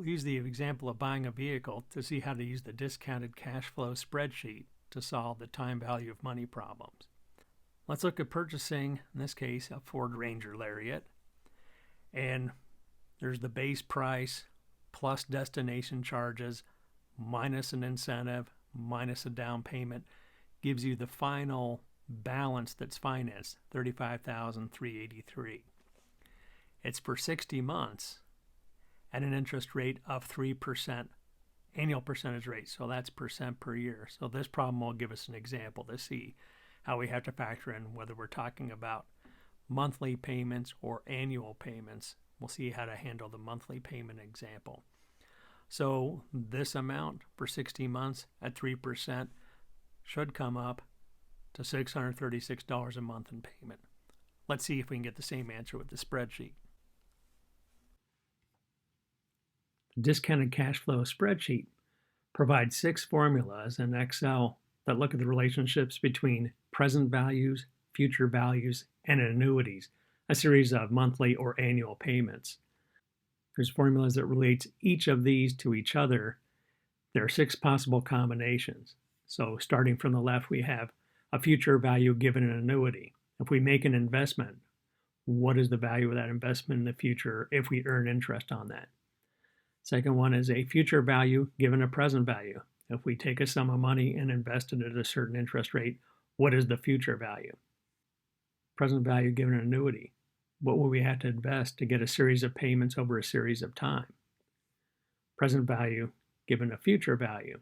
We'll use the example of buying a vehicle to see how to use the discounted cash flow spreadsheet to solve the time value of money problems. Let's look at purchasing, in this case, a Ford Ranger Lariat. And there's the base price plus destination charges minus an incentive minus a down payment gives you the final balance that's financed, $35,383. It's for 60 months at an interest rate of 3%, annual percentage rate, so that's percent per year. So this problem will give us an example to see how we have to factor in whether we're talking about monthly payments or annual payments. We'll see how to handle the monthly payment example. So this amount for 60 months at 3% should come up to $636 a month in payment. Let's see if we can get the same answer with the spreadsheet. The discounted cash flow spreadsheet provides 6 formulas in Excel that look at the relationships between present values, future values, and annuities, a series of monthly or annual payments. There's formulas that relate each of these to each other. There are 6 possible combinations. So starting from the left, we have a future value given an annuity. If we make an investment, what is the value of that investment in the future if we earn interest on that? Second one is a future value given a present value. If we take a sum of money and invest it at a certain interest rate, what is the future value? Present value given an annuity. What will we have to invest to get a series of payments over a series of time? Present value given a future value.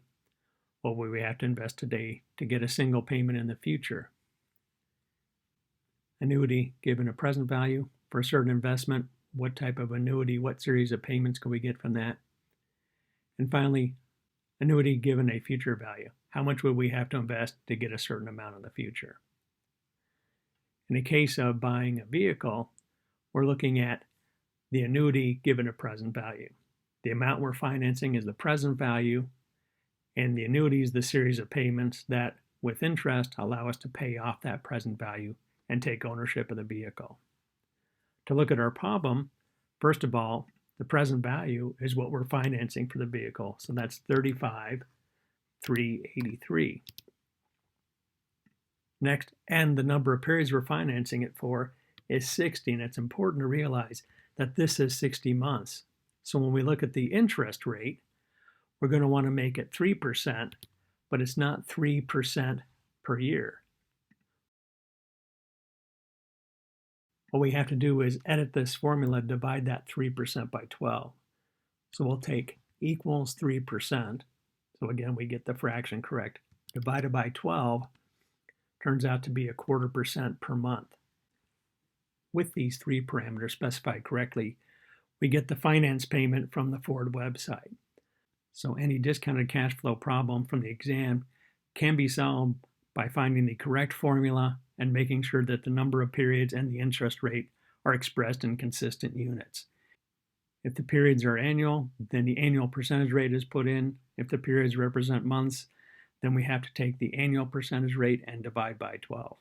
What will we have to invest today to get a single payment in the future? Annuity given a present value for a certain investment. What type of annuity, what series of payments can we get from that? And finally, annuity given a future value. How much would we have to invest to get a certain amount in the future? In the case of buying a vehicle, we're looking at the annuity given a present value. The amount we're financing is the present value, and the annuity is the series of payments that, with interest, allow us to pay off that present value and take ownership of the vehicle. To look at our problem, first of all, the present value is what we're financing for the vehicle. So that's $35,383. Next, and the number of periods we're financing it for is 60. And it's important to realize that this is 60 months. So when we look at the interest rate, we're going to want to make it 3%, but it's not 3% per year. What we have to do is edit this formula, divide that 3% by 12. So we'll take equals 3%. So again, we get the fraction correct. Divided by 12 turns out to be 1/4% per month. With these 3 parameters specified correctly, we get the finance payment from the Ford website. So any discounted cash flow problem from the exam can be solved by finding the correct formula and making sure that the number of periods and the interest rate are expressed in consistent units. If the periods are annual, then the annual percentage rate is put in. If the periods represent months, then we have to take the annual percentage rate and divide by 12.